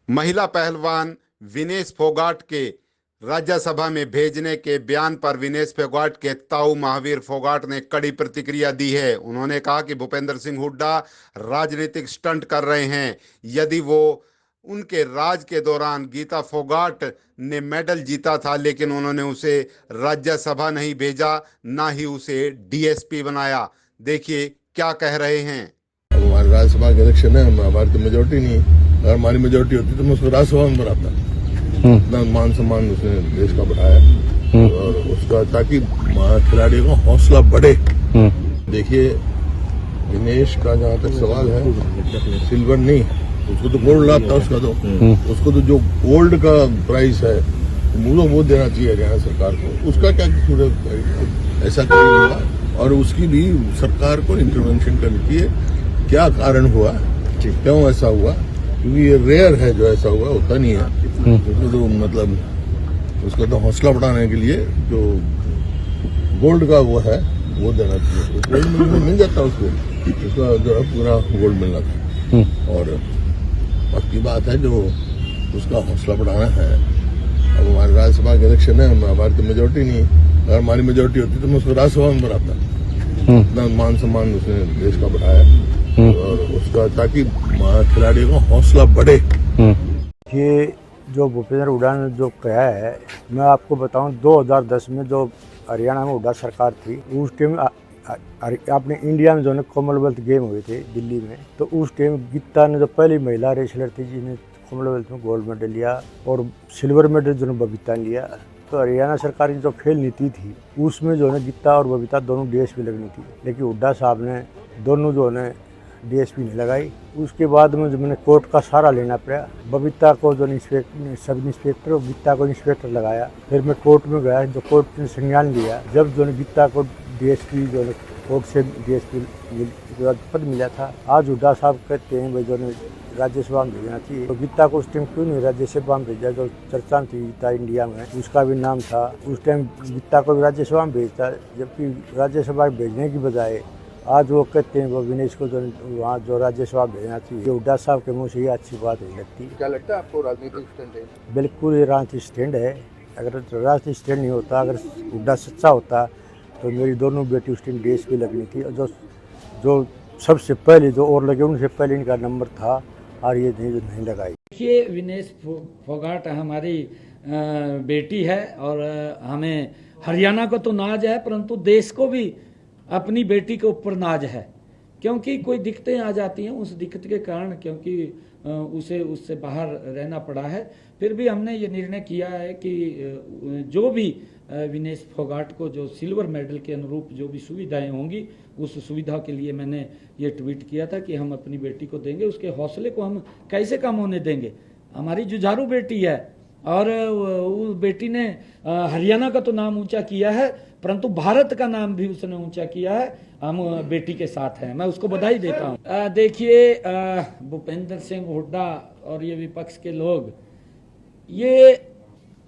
महिला पहलवान विनेश फोगाट के राज्यसभा में भेजने के बयान पर विनेश फोगाट के ताऊ महावीर फोगाट ने कड़ी प्रतिक्रिया दी है। उन्होंने कहा कि भूपेंद्र सिंह हुड्डा राजनीतिक स्टंट कर रहे हैं। यदि वो उनके राज के दौरान गीता फोगाट ने मेडल जीता था, लेकिन उन्होंने उसे राज्यसभा नहीं भेजा, ना ही उसे डीएसपी बनाया। देखिए क्या कह रहे हैं। अब हमारे राज्यसभा के इलेक्शन है, हमारी तो मेजोरिटी नहीं है। अगर हमारी मेजोरिटी होती तो मैं उसको राज्यसभा में बनाता। इतना मान सम्मान उसने देश का बढ़ाया और उसका, ताकि खिलाड़ियों का हौसला बढ़े। देखिए, दिनेश का जहाँ तक सवाल है, सिल्वर नहीं, उसको तो गोल्ड लाभ था। उसको तो जो गोल्ड का प्राइस है वो देना चाहिए हरियाणा सरकार को। उसका क्या कसूर है? ऐसा कोई होगा और उसकी भी सरकार को इंटरवेंशन करनी चाहिए। क्या कारण हुआ, क्यों ऐसा हुआ? क्योंकि ये रेयर है जो ऐसा हुआ, होता नहीं है। उसको तो मतलब उसका तो हौसला बढ़ाने के लिए जो गोल्ड का वो है वो देना चाहिए। गोल्ड मिल जाता उसको, उसका जो है पूरा गोल्ड मिलना था। और बाकी बात है जो उसका हौसला बढ़ाना है। अब हमारे राज्यसभा के इलेक्शन है, हमारी तो मेजोरिटी नहीं है। अगर हमारी मेजोरिटी होती तो मैं उसको राज्यसभा में बनाता। इतना मान सम्मान उसने देश का बढ़ाया और उसका, ताकि खिलाड़ियों का हौसला बढ़े। ये जो भूपेंद्र हुड्डा ने जो कहा है, मैं आपको बताऊं, 2010 में जो हरियाणा में हुड्डा सरकार थी, उस टाइम अपने इंडिया में जो है कॉमनवेल्थ गेम हुए थे दिल्ली में, तो उस टाइम गीता ने जो पहली महिला रेसलर थी जिन्हें कॉमनवेल्थ में गोल्ड मेडल लिया, और सिल्वर मेडल जो है बबीता ने लिया। तो हरियाणा सरकार की जो खेल नीति थी उसमें जो है गीता और बबीता दोनों डीएसपी लगनी थी, लेकिन हुड्डा साहब ने दोनों जो है डीएसपी नहीं लगाई। उसके बाद में जो मैंने कोर्ट का सहारा लेना पड़ा, बबीता को जो सब इंस्पेक्टर और गीता को इंस्पेक्टर लगाया। फिर मैं कोर्ट में गया, जो कोर्ट ने संज्ञान लिया, जब जो गीता को डीएसपी जो कोर्ट से डीएसपी पद मिला था। आज हुड्डा साहब कहते हैं भाई जो राज्यसभा में भेजना चाहिए, तो गीता को उस टाइम क्यों नहीं राज्यसभा में भेजा? जो चर्चा में थी गीता इंडिया में, उसका भी नाम था। उस टाइम गीता को भी राज्यसभा में भेजता, जबकि राज्यसभा भेजने की बजाय आज वो कहते हैं वो विनेश को जो वहाँ जो राज्यसभा भेजना चाहिए। हुड्डा साहब के मुँह से ये अच्छी बात नहीं लगती। क्या लगता है आपको राजनीतिक स्टैंड है? बिल्कुल ये राजनीतिक स्टैंड है। अगर राजनीतिक स्टैंड नहीं होता, अगर हुड्डा सच्चा होता तो मेरी दोनों बेटी उस टाइम डीएसपी लगनी थी। और जो सबसे पहले जो और लगे उनसे पहले इनका नंबर था, और ये नहीं लगाई। देखिए, विनेश फोगाट हमारी बेटी है और हमें हरियाणा को तो नाज है, परंतु देश को भी अपनी बेटी के ऊपर नाज है। क्योंकि कोई दिक्कतें आ जाती हैं, उस दिक्कत के कारण क्योंकि उसे उससे बाहर रहना पड़ा है, फिर भी हमने ये निर्णय किया है कि जो भी विनेश फोगाट को जो सिल्वर मेडल के अनुरूप जो भी सुविधाएं होंगी, उस सुविधा के लिए मैंने ये ट्वीट किया था कि हम अपनी बेटी को देंगे। उसके हौसले को हम कैसे कम होने देंगे? हमारी जुझारू बेटी है और उस बेटी ने हरियाणा का तो नाम ऊंचा किया है, परंतु भारत का नाम भी उसने ऊंचा किया है। हम बेटी के साथ हैं, मैं उसको बधाई देता हूँ। देखिए, भूपेंद्र सिंह हुड्डा और ये विपक्ष के लोग, ये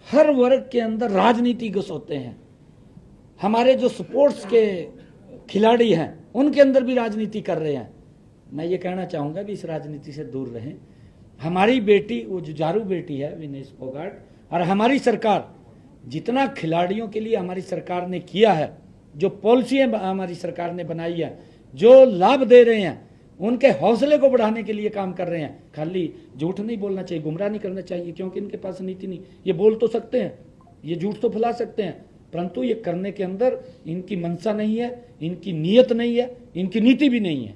हर वर्ग के अंदर राजनीति घुसोते हैं। हमारे जो स्पोर्ट्स के खिलाड़ी हैं उनके अंदर भी राजनीति कर रहे हैं। मैं ये कहना चाहूँगा भी इस राजनीति से दूर रहें। हमारी बेटी वो जुझारू बेटी है विनेश फोगाट, और हमारी सरकार जितना खिलाड़ियों के लिए हमारी सरकार ने किया है, जो पॉलिसियाँ हमारी सरकार ने बनाई है, जो लाभ दे रहे हैं, उनके हौसले को बढ़ाने के लिए काम कर रहे हैं। खाली झूठ नहीं बोलना चाहिए, गुमराह नहीं करना चाहिए, क्योंकि इनके पास नीति नहीं। ये बोल तो सकते हैं, ये झूठ तो फैला सकते हैं, परंतु ये करने के अंदर इनकी मंशा नहीं है, इनकी नीयत नहीं है, इनकी नीति भी नहीं है।